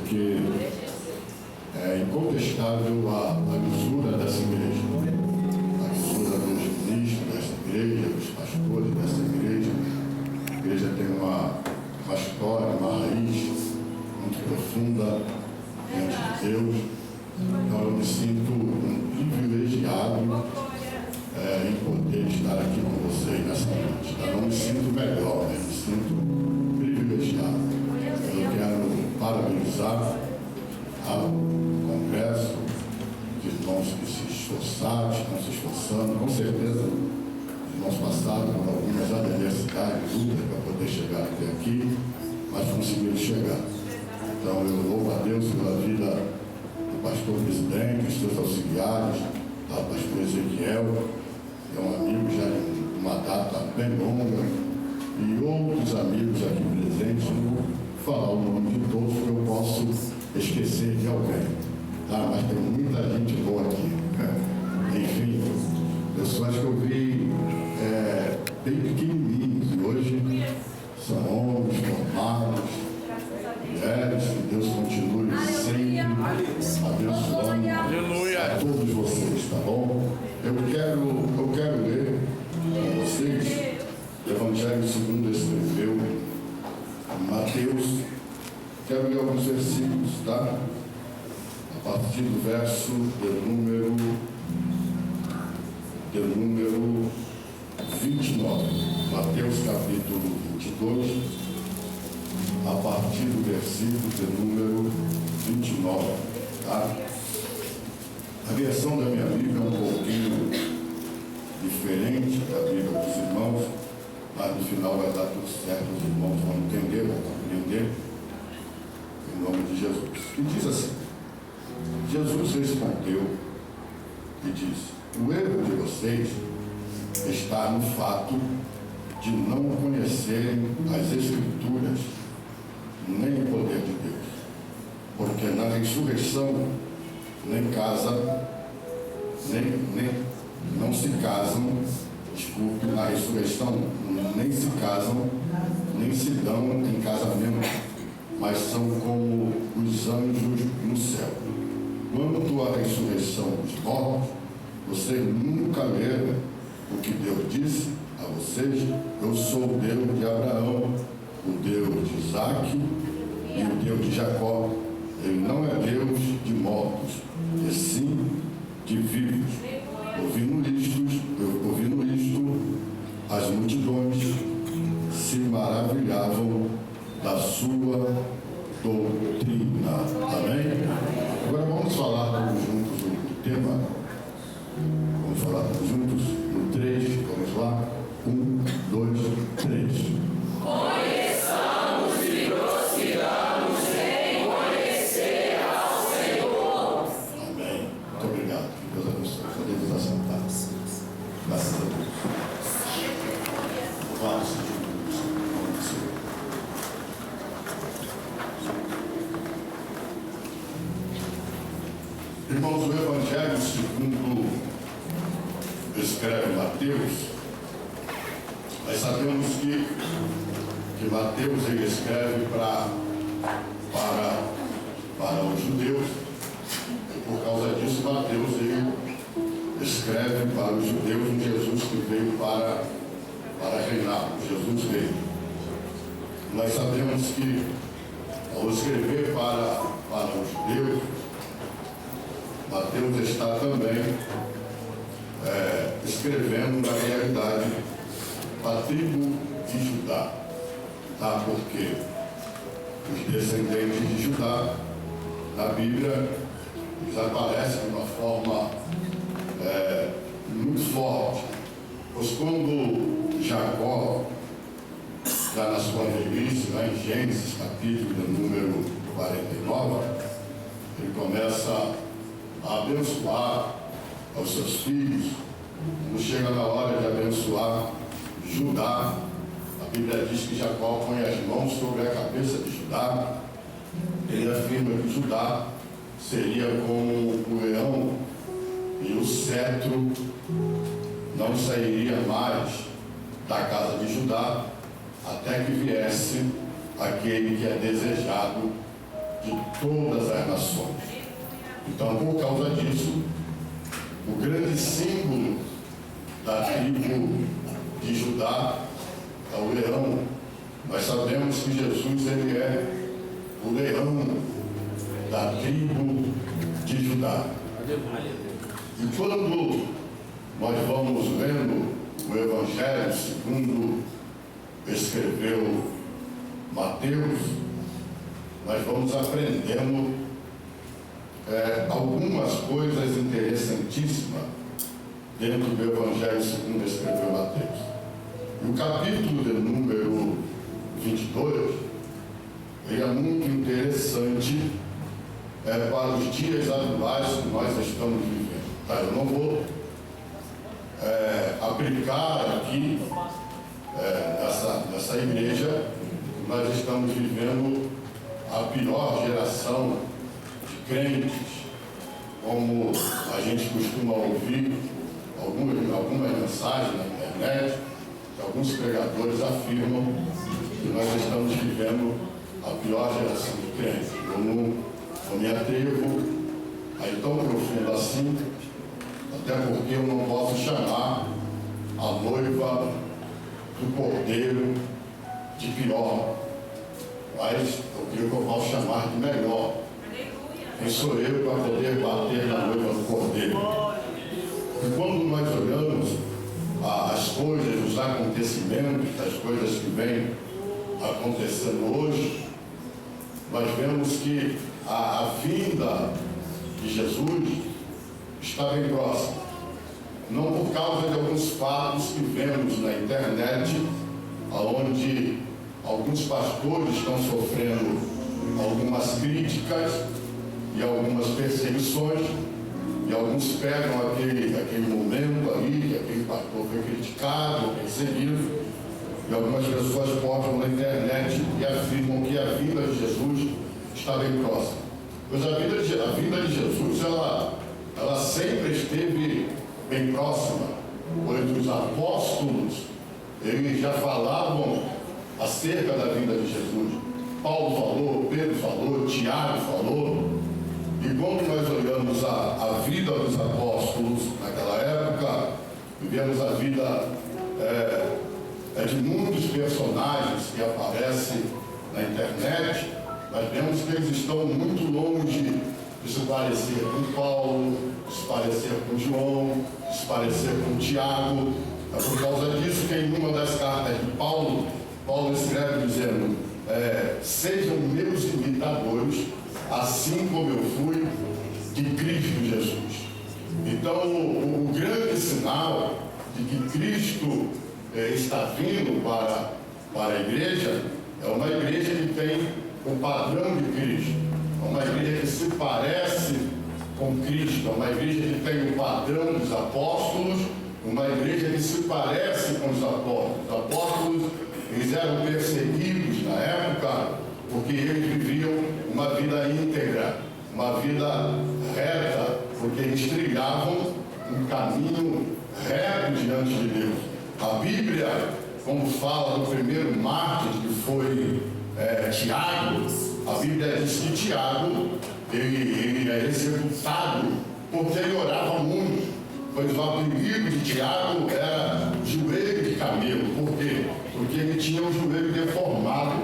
porque é incontestável a lisura dessa igreja, a lisura dos ministros dessa igreja, dos pastores dessa igreja. A igreja tem uma história, uma raiz muito profunda diante de Deus. Então eu me sinto um privilegiado em poder estar aqui com vocês nessa noite. Eu não me sinto melhor, me sinto privilegiado. Eu quero parabenizar ao Congresso, os irmãos que se esforçaram, estão se esforçando, com certeza os irmãos passaram por algumas adversidades, lutas para poder chegar até aqui, mas conseguiram chegar. Então eu louvo a Deus pela vida do pastor presidente, os seus auxiliares, do pastor Ezequiel, que é um amigo já de uma data bem longa, e outros amigos aqui presentes. Não vou falar o nome de todos, porque eu posso esquecer de alguém, tá? Mas tem muita gente boa aqui. Enfim, pessoas que eu vi bem pequenininhos, e hoje são homens formados, mulheres, que Deus continue sempre abençoando a todos vocês, tá bom? Eu quero ler com vocês o Evangelho segundo escreveu Mateus. Quero ler alguns versículos, tá? A partir do verso de número 29. Mateus capítulo 22, a partir do versículo de número 29, tá? A versão da minha Bíblia é um pouquinho diferente da Bíblia dos irmãos, mas no final vai dar tudo certo, os irmãos vão entender, vão compreender, em nome de Jesus. E diz assim: Jesus respondeu e disse: o erro de vocês está no fato de não conhecerem as Escrituras nem o poder de Deus, porque na ressurreição não se casam, na ressurreição nem se casam, nem se dão em casamento, mas são como os anjos no céu. Quanto à ressurreição dos mortos, vocês nunca leram o que Deus disse a vocês: eu sou o Deus de Abraão, o Deus de Isaque e o Deus de Jacó. Ele não é Deus de mortos, e sim de vivos. Ouvindo isto, as multidões se maravilhavam da sua doutrina. Amém? Agora vamos falar todos juntos o tema. Vamos falar todos juntos no 3. Vamos lá? 1, 2, 3. Conheçamos e prossigamos em conhecer ao Senhor. Amém. Muito obrigado. Que Deus abençoe. Podemos assentar. Graças a Deus. Vamos, Senhor. Irmãos, o Evangelho segundo escreve Mateus, nós sabemos que Mateus ele escreve para os judeus, e por causa disso Mateus ele escreve para os judeus um Jesus que veio para reinar, Jesus veio. Nós sabemos que ao escrever para os judeus, Mateus está também escrevendo na realidade da tribo de Judá, tá? Porque os descendentes de Judá na Bíblia eles aparecem de uma forma muito forte, pois quando Jacó, já na sua velhice, lá em Gênesis capítulo número 49, ele começa a abençoar aos seus filhos. Quando chega na hora de abençoar Judá, a Bíblia diz que Jacó põe as mãos sobre a cabeça de Judá. Ele afirma que Judá seria como o leão e o cetro não sairia mais da casa de Judá até que viesse aquele que é desejado de todas as nações. Então, por causa disso, o grande símbolo da tribo de Judá é o leão. Nós sabemos que Jesus ele é o leão da tribo de Judá. E quando nós vamos lendo o Evangelho segundo escreveu Mateus, nós vamos aprendendo algumas coisas interessantíssimas dentro do Evangelho segundo escreveu Mateus. E o capítulo de número 22, ele é muito interessante para os dias atuais que nós estamos vivendo. Tá? Eu não vou aplicar aqui nessa igreja, nós estamos vivendo a pior geração de crentes, como a gente costuma ouvir algumas mensagens na internet, que alguns pregadores afirmam que nós estamos vivendo a pior geração de crentes. Eu não me atrevo a ir tão profundo assim, até porque eu não posso chamar a noiva do Cordeiro de pior, mas eu creio que eu posso chamar de melhor. Quem sou eu para poder bater na noiva do Cordeiro? E quando nós olhamos as coisas, os acontecimentos, as coisas que vêm acontecendo hoje, nós vemos que a vinda de Jesus está bem próxima. Não por causa de alguns fatos que vemos na internet, onde alguns pastores estão sofrendo algumas críticas e algumas perseguições, e alguns pegam aquele momento ali, que aquele pastor foi criticado, perseguido, e algumas pessoas postam na internet e afirmam que a vinda de Jesus está bem próxima. Pois a vinda de Jesus, ela sempre esteve bem próxima, pois os apóstolos, eles já falavam acerca da vinda de Jesus. Paulo falou, Pedro falou, Tiago falou. E quando nós olhamos a vida dos apóstolos naquela época, vivemos a vida de muitos personagens que aparecem na internet, nós vemos que eles estão muito longe de se parecer com Paulo, de se parecer com João, de se parecer com Tiago. É por causa disso que em uma das cartas de Paulo escreve dizendo: sejam meus imitadores, assim como eu fui de Cristo Jesus. Então, o grande sinal de que Cristo está vindo para a igreja é uma igreja que tem o padrão de Cristo, é uma igreja que se parece com Cristo, é uma igreja que tem o padrão dos apóstolos, uma igreja que se parece com os apóstolos. Os apóstolos, eles eram perseguidos na época porque eles viviam uma vida íntegra, uma vida reta, porque eles trilhavam um caminho reto diante de Deus. A Bíblia, como fala do primeiro mártir, que foi Tiago, a Bíblia diz que Tiago, ele é executado porque ele orava muito, pois o apelido de Tiago era joelho de camelo. Por quê? Porque ele tinha o joelho deformado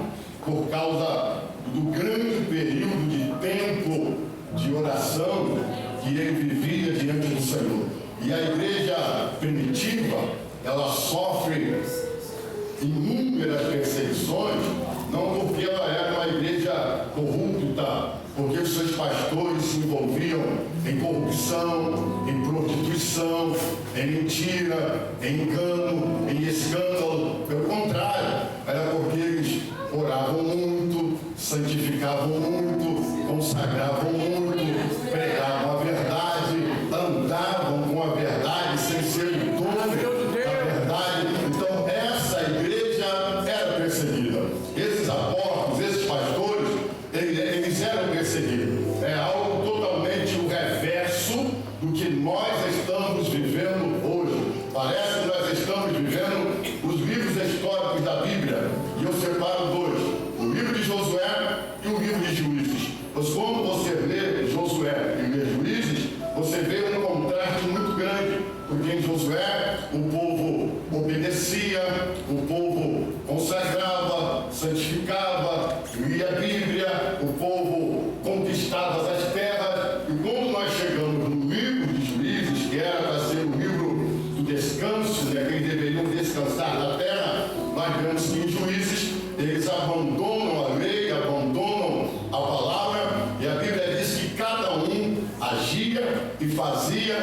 por causa do grande período de tempo de oração que ele vivia diante do Senhor. E a igreja primitiva, ela sofre inúmeras perseguições, não porque ela era uma igreja corrupta, porque os seus pastores se envolviam em corrupção, em prostituição, em mentira, em engano, em escândalo. Pelo contrário, era porque eles oravam muito, santificavam muito, consagravam muito, pregavam a verdade, andavam com a verdade sem ser dono da verdade. Então, essa igreja era perseguida. Esses apóstolos, esses pastores, eles eram perseguidos. É algo totalmente o reverso do que nós estamos vivendo hoje. Parece que nós estamos vivendo os livros históricos da Bíblia, e eu separo dois: o livro de Josué e o livro de Juízes. Pois quando você lê Josué e lê Juízes, você vê um contraste muito grande, porque em Josué o povo obedecia, o povo consagrava, santificava, lia a Bíblia, o povo conquistava as terras. E quando nós chegamos no livro de Juízes, que era para ser o livro do descanso, né, que eles deveriam descansar na terra, nós vemos que em Juízes eles abandonam a lei, abandonam a palavra, e a Bíblia diz que cada um agia e fazia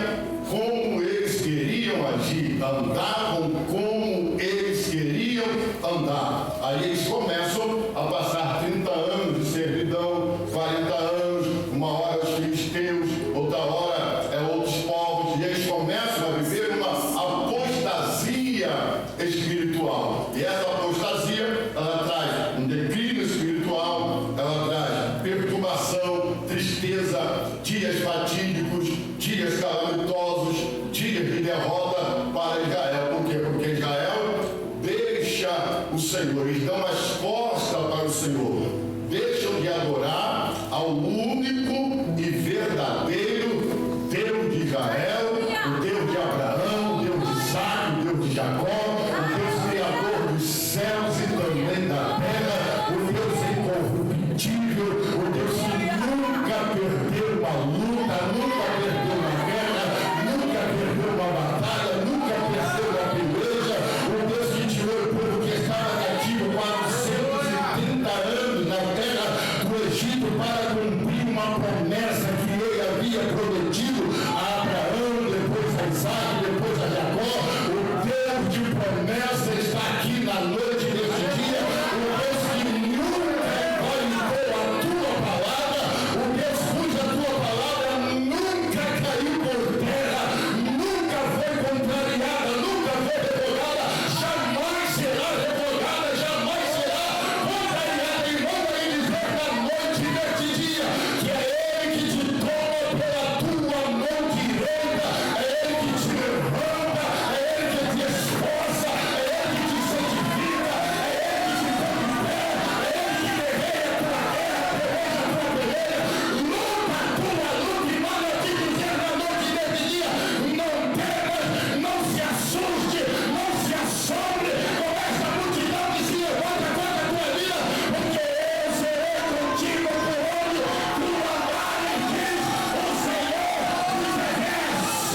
como eles queriam agir, andavam como eles queriam andar. Aí eles começam a passar 30 anos de servidão, 40 anos, uma hora os filisteus, outra hora outros povos, e eles começam a viver uma apostasia espiritual. E essa apostasia, ela traz um declínio espiritual, ela traz perturbação, tristeza, dias fatídicos, dias calamitosos, dias de derrota para Israel. Por quê? Porque Israel deixa o Senhor, eles dão as costas para o Senhor, deixam de adorar ao único e verdadeiro Deus de Israel, o Deus de Abraão, o Deus de Isaac, o Deus de Jacó, o Deus criador dos céus e também da terra, o Deus incorruptível, o Deus que nunca perdeu uma luta, nunca perdeu uma guerra, nunca perdeu uma batalha, nunca perdeu uma peleja, o Deus que tirou o povo que estava cativo 430 anos na terra do Egito para cumprir uma promessa que ele havia prometido a Abraão, depois a Isaac, depois a Jacó. O Deus de promessa está aqui na noite deste dia, o Deus que nunca invalidou a tua palavra, o Deus cuja tua palavra nunca caiu por terra, nunca foi contrariada, nunca foi revogada, jamais será revogada, jamais será contrariada. E manda ele dizer na noite deste dia que é ele que te toma pela tua mão direita, é ele que te levanta, é ele que te esforça, é ele que te santifica, é ele que te põe de pé, é ele que guerreia a tua guerra, peleja a tua peleja, luta a tua luta. E manda te dizer na noite deste dia: não temas, não se assuste, não se assombre com essa multidão que se levanta contra a tua vida, porque eu serei contigo por onde tu andares, diz o Senhor dos Exércitos.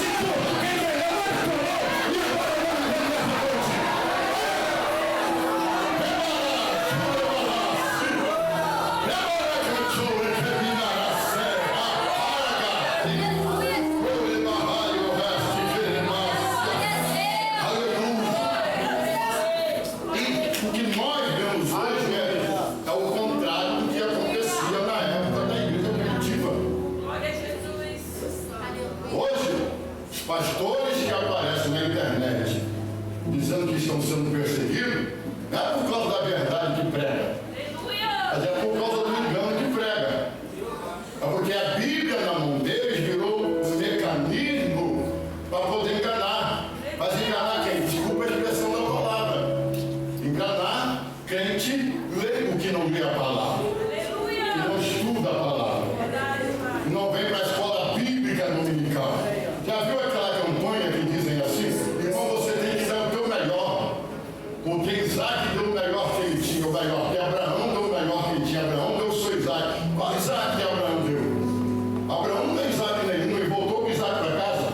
Quem quer levanta a tua mão e agora vamos ver nessa noite. O que nós vemos hoje é o contrário do que acontecia na época da igreja primitiva. Glória a Jesus. Hoje, os pastores que aparecem na internet dizendo que estão sendo perseguidos, não é por causa da verdade que prega, Aleluia. mas é por causa do engano que prega. É porque a Bíblia na mão deles virou um mecanismo para poder enganar. Mas enganar quem? Desculpa a expressão da palavra. Enganar crente leigo que não lê a palavra, que Aleluia. não estuda a palavra, Verdade, Pai. que não vem para a escola bíblica dominical. Já viu aquela campanha que dizem assim: irmão, você tem que dar o teu melhor, porque Isaac deu o melhor que ele tinha, o melhor que Abraão deu o melhor que ele tinha. Abraão deu o seu Isaac. Qual Isaac que Abraão deu? Abraão não deu Isaac nenhum e voltou com Isaac para casa.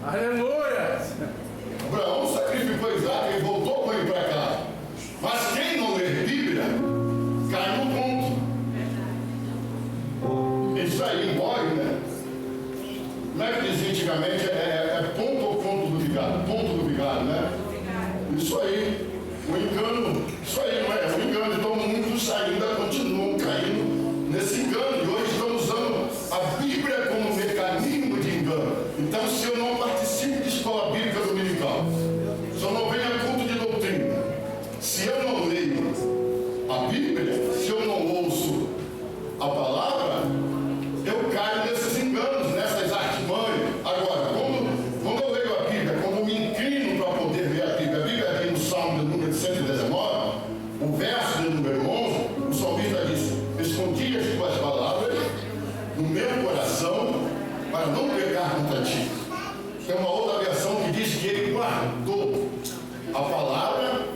Aleluia! Abraão sacrificou Isaac e voltou com ele para casa. Mas quem não lê Bíblia cai no ponto. Isso aí morre, né? Como é que dizia antigamente? É ponto ou ponto do vigário? Ponto do vigário, né? Isso aí. O engano, isso aí não é? O engano. Então muitos ainda continuam caindo nesse engano. E hoje estão usando a Bíblia como mecanismo de engano. Então, se eu não participo de escola bíblica dominical, se eu não venho a culto de doutrina, se eu não leio a Bíblia, se eu não ouço a palavra, eu caio nesses enganos, nessas artimanhas. Agora, quando eu leio a Bíblia, quando eu me inclino para poder ler a Bíblia aqui no Salmo de número 119, o verso de número 11, o salmista diz: palavra,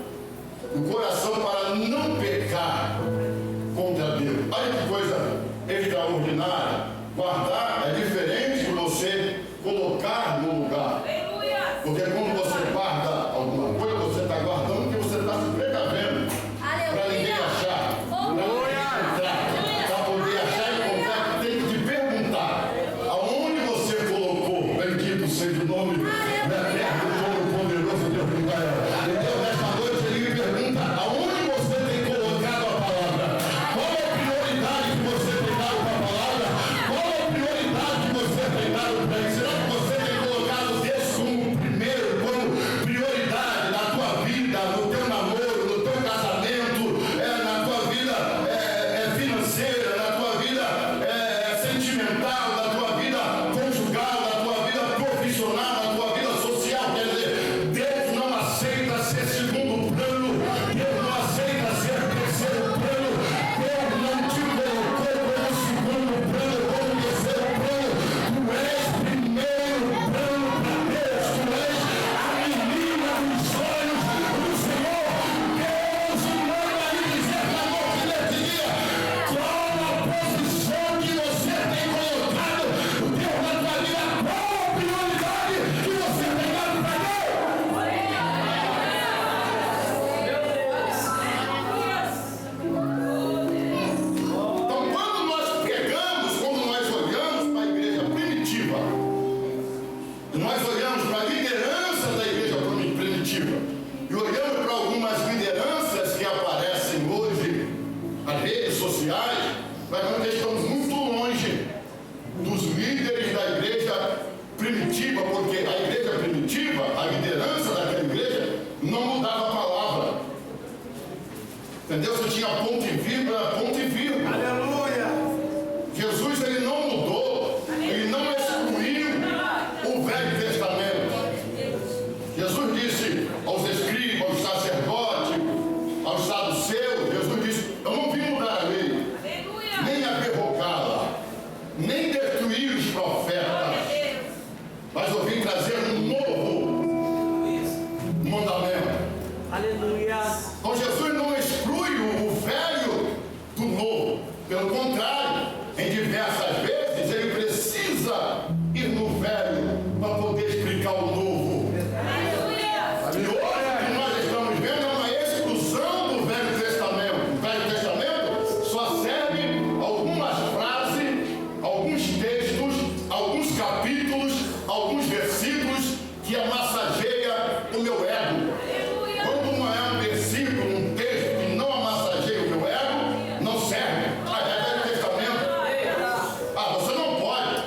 o coração para não pecar contra Deus. Olha que coisa extraordinária. Guardar é diferente de você colocar no lugar. Porque quando você guarda alguma coisa, você está guardando porque você está se precavendo. Para ninguém achar. Para ninguém encontrar. Para poder achar e encontrar, tem que te perguntar aonde você colocou. Bendito seja o nome eterno do Todo-Poderoso Deus de Israel. Então, nesta noite, ele me pergunta aonde você tem colocado a palavra. Qual é a prioridade que você tem dado para a palavra? Qual é a prioridade que você tem dado para ele? Será que você tem colocado Deus como primeiro, como prioridade na tua vida, no teu namoro, no teu casamento, na tua vida financeira, na tua vida sentimental, na tua vida conjugal, na tua vida profissional, na tua vida social? Quer dizer, Deus não aceita ser segundo plano, Deus não aceita ser terceiro plano, Deus não te colocou como segundo plano, como terceiro plano. Tu és primeiro plano para Deus, tu és a menina dos olhos do Senhor. Deus manda lhe dizer na noite desse dia qual a posição que você tem colocado o Deus na tua vida, qual a prioridade que você tem dado para Deus. Então, quando nós pegamos, quando nós olhamos para a igreja primitiva, nós olhamos para a liderança da igreja primitiva e olhamos para algumas lideranças que aparecem hoje nas redes sociais, nós vemos que estamos muito longe dos líderes da igreja primitiva, porque a igreja primitiva, a liderança daquela igreja, não mudava a palavra. Entendeu? Você tinha ponto e vírgula, ponto e vírgula. Aleluia! Jesus, ele não mudou, ele não excluiu o Velho Testamento. Jesus disse aos escribas, aos sacerdotes, aos saduceus, Jesus disse: eu não vim mudar a lei, nem aberrocá-la, nem destruir os profetas, mas eu vim trazer um novo mandamento. Aleluia! Então Jesus não exclui o velho do novo. Pelo contrário, em diversas vezes ele precisa ir no velho para poder explicar o novo. E hoje o que nós estamos vendo é uma exclusão do Velho Testamento. O Velho Testamento só serve algumas frases, alguns textos, alguns capítulos, alguns versículos que massageia o meu ego. Quando não é um versículo, um texto que não massageia o meu ego, não serve. Mas é Velho Testamento. Você não pode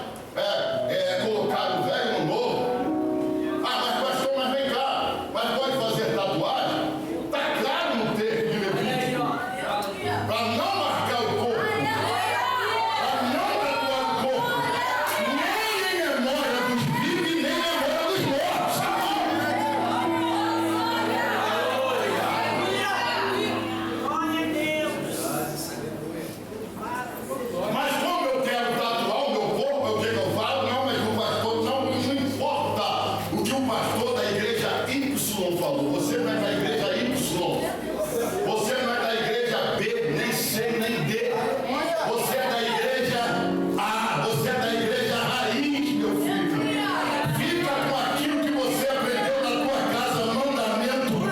colocar o velho no novo. Mas pastor, mas vem cá, mas pode fazer tatuagem? Está claro no texto de Levítico. Para não marcar o corpo, para não tatuar o corpo, nem em memória dos vivos, nem em memória dos mortos. Glória a Deus! Mas como eu quero tatuar o meu corpo, o que eu falo? Não, mas o pastor, não importa o que o pastor da igreja Y falou. Você não é da igreja Y. Você não é da igreja B, nem C, nem D. Você é da igreja A. Você é da igreja raiz, meu filho. Fica com aquilo que você aprendeu na tua casa. Mandamento bom é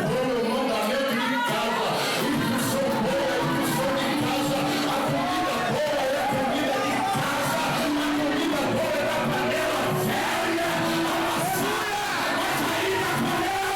mandamento de casa. Instrução boa é instrução de casa. A comida boa é a comida de casa. A comida boa é da panela velha. Amassada, mas aí na panela.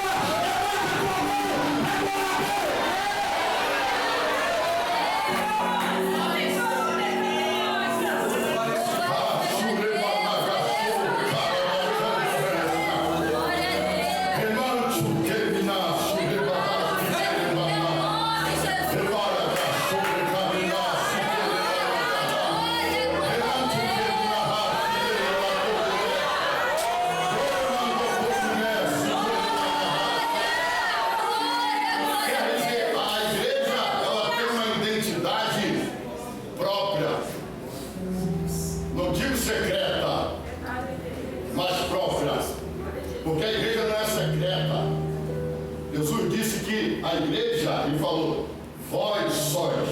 que a igreja, ele falou, vós sois,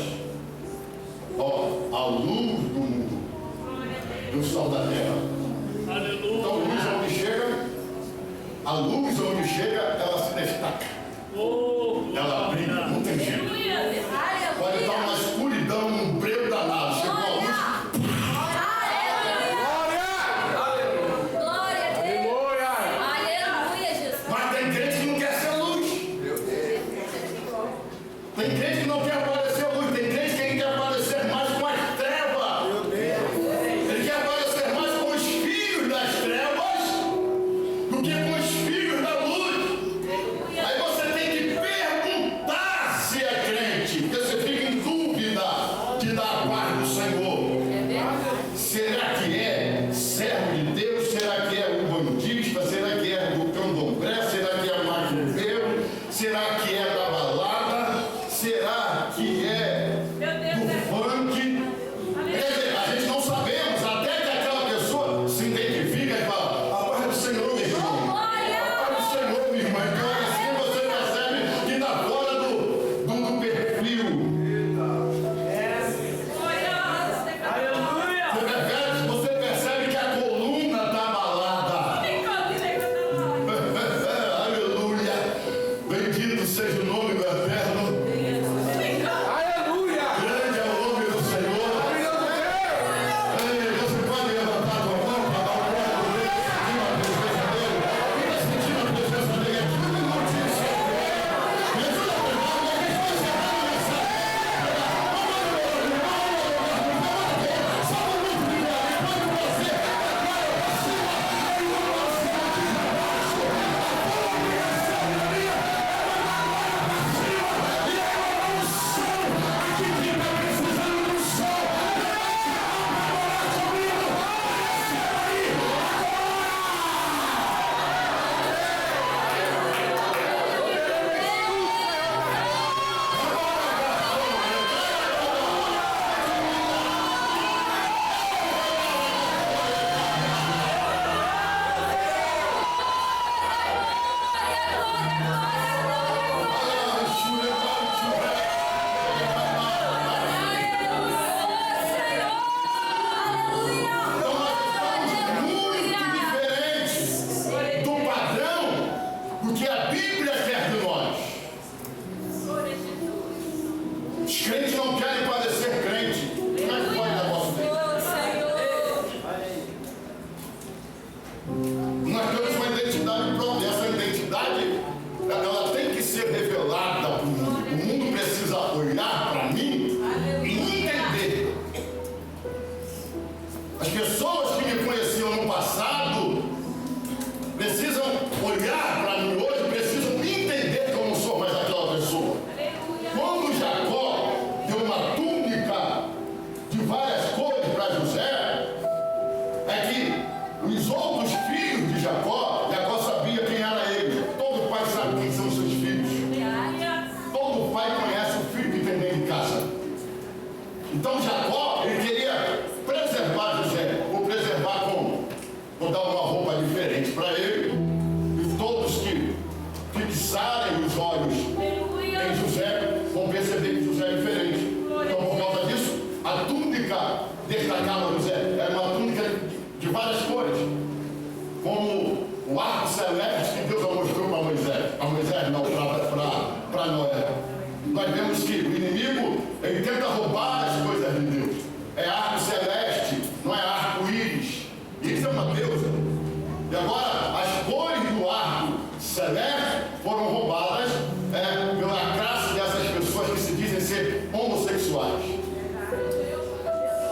a luz do mundo, do sol da terra. Aleluia. Então, a luz onde chega, ela se destaca. Ela brilha, não tem jeito. Pode estar uma escuridão, um breu danado. Chegou a luz. Mas tem crente que não quer ser luz. Tem crente que não quer aparecer luz. Tem crente que quer aparecer mais com as trevas. Ele quer aparecer mais com os filhos das trevas do que com os filhos da luz. Aí você tem que perguntar se é crente, porque você fica em dúvida de dar a paz do Senhor. Será que é servo de Deus? Será que é o bandista? Será que é do candomblé? Será que é macumbeiro? Será que é da balada? Será que é do funk? Quer dizer, a gente não sabemos, até que aquela pessoa se identifica e fala, a paz do Senhor, meu irmão. A paz do Senhor, minha irmã. Então assim você percebe que está fora do perfil. Você percebe que a coluna está abalada. Aleluia. Bendito seja o nome do Eterno. Grande é o nome do Senhor. Você pode levantar a tua mão para dar um glória a Deus, sentir a presença dele aqui no nome de Jesus. Me ajuda a pregar, porque a gente vai encerrar a mensagem. Só um minuto de glória, enquanto você agora para cima. Do padrão do que a Bíblia quer de nós. Os crentes não querem parecer crente. Como é que pode um negócio desse? Nós temos uma identidade própria. Essa identidade, ela tem que ser revelada para o mundo. O mundo precisa olhar para mim e entender. As pessoas que me conheciam no passado precisam olhar para mim hoje, precisam entender que eu não sou mais aquela pessoa. Quando Jacó deu uma túnica de várias cores para José, é que os outros filhos de Jacó sabia quem era ele. Todo pai sabe quem são os seus filhos. Todo pai conhece o filho que tem dentro de casa. Então Jacó, ele queria preservar José. Vou preservar como? Vou dar uma roupa diferente para ele. E todos que fixarem os olhos em José vão perceber que José é diferente. Então, por causa disso, a túnica destacava José. Era uma túnica de várias cores. Como o arco celeste que Deus mostrou para Moisés. A Moisés não, para Noé. Nós vemos que o inimigo, ele tenta roubar as coisas de Deus. É arco celeste, não é arco-íris. Isso é uma deusa. E agora, as cores do arco celeste foram roubadas pela classe dessas pessoas que se dizem ser homossexuais.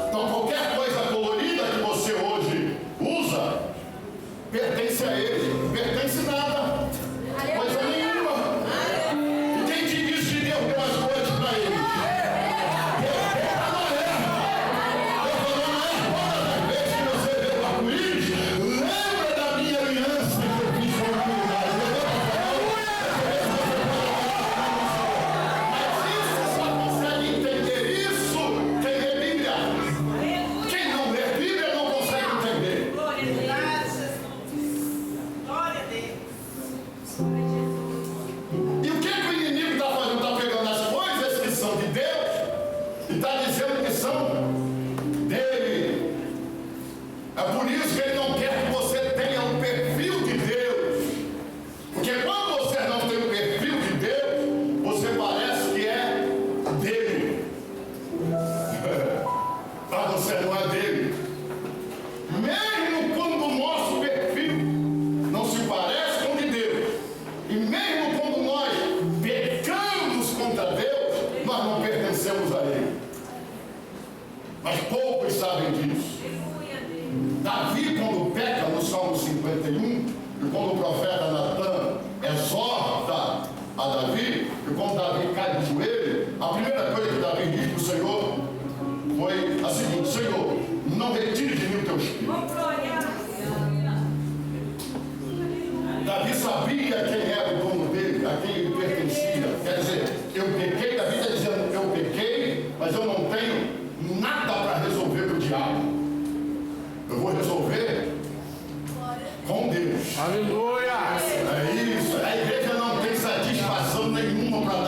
Então, qualquer coisa colorida que você hoje usa, pertence a ele. Pertence nada. Coisa nenhuma. E quem te disse que Deus deu as coisas para ele? Lembra da minha aliança que eu fiz com a humanidade. mas poucos sabem disso. Davi, quando peca no Salmo 51, e quando o profeta Natan exorta a Davi, e quando Davi cai de joelho, a primeira coisa que Davi diz para o Senhor foi a seguinte: Senhor, não retire de mim o teu espírito. Davi sabia quem era o dono dele, a quem ele pertencia. Quer dizer, eu pequei, Davi está dizendo, eu pequei, mas eu não tenho nada para resolver com o diabo. Eu vou resolver com Deus. Aleluia. É isso. A igreja não tem satisfação nenhuma para